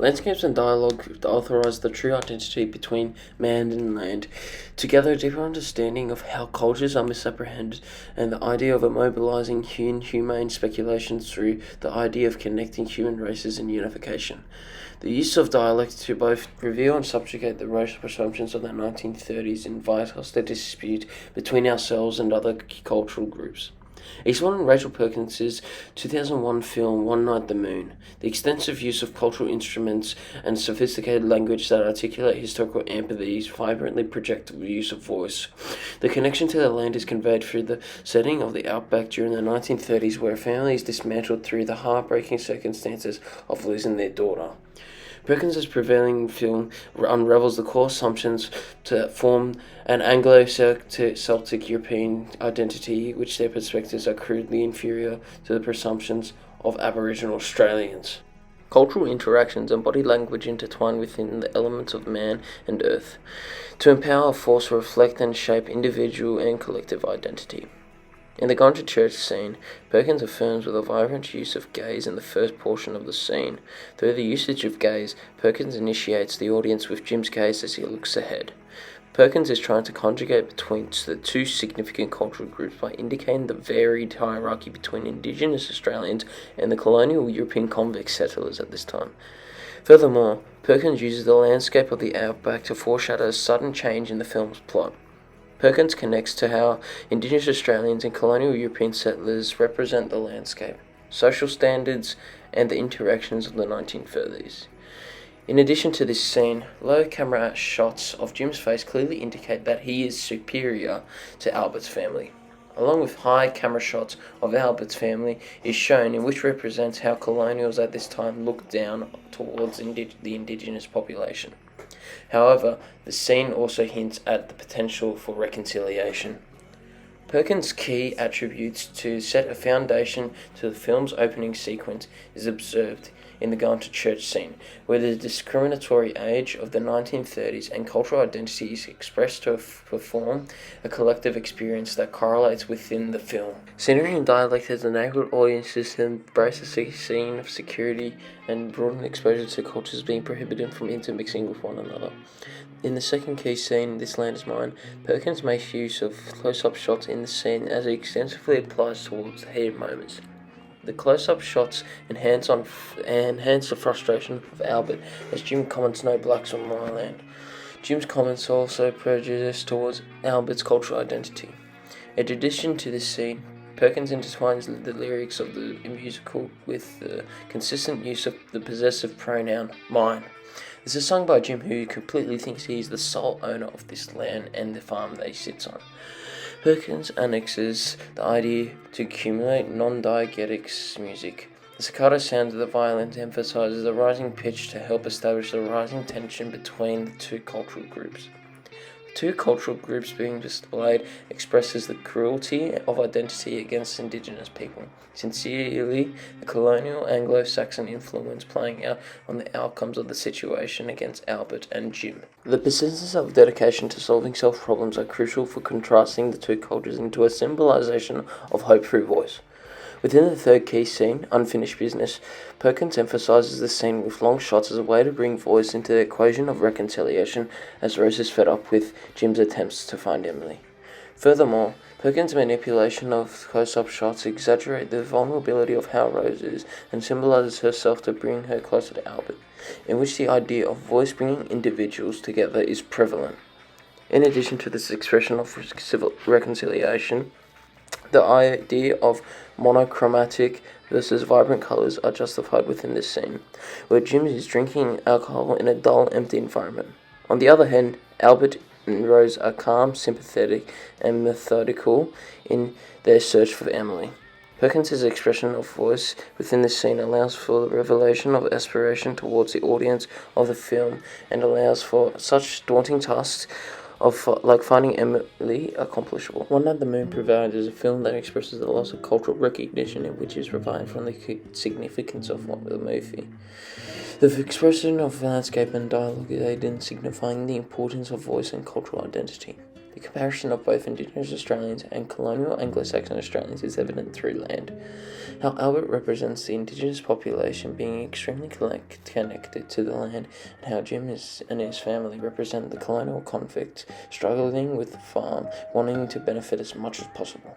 Landscapes and dialogue authorize the true identity between man and land, together a deeper understanding of how cultures are misapprehended, and the idea of immobilizing inhumane speculations through the idea of connecting human races and unification. The use of dialect to both reveal and subjugate the racial presumptions of the 1930s invite us to dispute between ourselves and other cultural groups. Exploring Rachel Perkins' 2001 film One Night the Moon, the extensive use of cultural instruments and sophisticated language that articulate historical empathies vibrantly project the use of voice. The connection to the land is conveyed through the setting of the outback during the 1930s, where a family is dismantled through the heartbreaking circumstances of losing their daughter. Perkins' prevailing film unravels the core assumptions to form an Anglo-Celtic European identity, which their perspectives are crudely inferior to the presumptions of Aboriginal Australians. Cultural interactions and body language intertwine within the elements of man and earth, to empower a force to reflect and shape individual and collective identity. In the Gone to Church scene, Perkins affirms with a vibrant use of gaze in the first portion of the scene. Through the usage of gaze, Perkins initiates the audience with Jim's gaze as he looks ahead. Perkins is trying to conjugate between the two significant cultural groups by indicating the varied hierarchy between Indigenous Australians and the colonial European convict settlers at this time. Furthermore, Perkins uses the landscape of the outback to foreshadow a sudden change in the film's plot. Perkins connects to how Indigenous Australians and colonial European settlers represent the landscape, social standards, and the interactions of the 1930s. In addition to this scene, low camera shots of Jim's face clearly indicate that he is superior to Albert's family. Along with high camera shots of Albert's family is shown, in which represents how colonials at this time looked down towards the indigenous population. However, the scene also hints at the potential for reconciliation. Perkins' key attributes to set a foundation to the film's opening sequence is observed in the Gone to Church scene, where the discriminatory age of the 1930s and cultural identity is expressed to perform a collective experience that correlates within the film. Scenery and dialect has enabled audiences to embrace a scene of security and broaden exposure to cultures being prohibited from intermixing with one another. In the second key scene, This Land Is Mine, Perkins makes use of close-up shots in the scene as it extensively applies towards the heated moments. The close-up shots enhance the frustration of Albert as Jim comments, "No blacks on my land." Jim's comments also prejudice towards Albert's cultural identity. In addition to this scene, Perkins intertwines the lyrics of the musical with the consistent use of the possessive pronoun mine. This is sung by Jim, who completely thinks he is the sole owner of this land and the farm that he sits on. Perkins annexes the idea to accumulate non-diegetic music. The staccato sound of the violins emphasizes the rising pitch to help establish the rising tension between the two cultural groups. The two cultural groups being displayed expresses the cruelty of identity against Indigenous people. Sincerely, the colonial Anglo-Saxon influence playing out on the outcomes of the situation against Albert and Jim. The persistence of dedication to solving self-problems are crucial for contrasting the two cultures into a symbolization of hope through voice. Within the third key scene, Unfinished Business, Perkins emphasizes the scene with long shots as a way to bring voice into the equation of reconciliation as Rose is fed up with Jim's attempts to find Emily. Furthermore, Perkins' manipulation of close-up shots exaggerate the vulnerability of how Rose is and symbolizes herself to bring her closer to Albert, in which the idea of voice bringing individuals together is prevalent. In addition to this expression of reconciliation, the idea of monochromatic versus vibrant colors are justified within this scene, where Jim is drinking alcohol in a dull, empty environment. On the other hand, Albert and Rose are calm, sympathetic, and methodical in their search for Emily. Perkins' expression of voice within this scene allows for the revelation of aspiration towards the audience of the film and allows for such daunting tasks like finding Emily accomplishable. One Night the Moon provides is a film that expresses the loss of cultural recognition in which is revived from the significance of the movie. The expression of landscape and dialogue is aided in signifying the importance of voice and cultural identity. The comparison of both Indigenous Australians and colonial Anglo-Saxon Australians is evident through land. How Albert represents the Indigenous population being extremely connected to the land, and how Jim and his family represent the colonial convicts struggling with the farm, wanting to benefit as much as possible.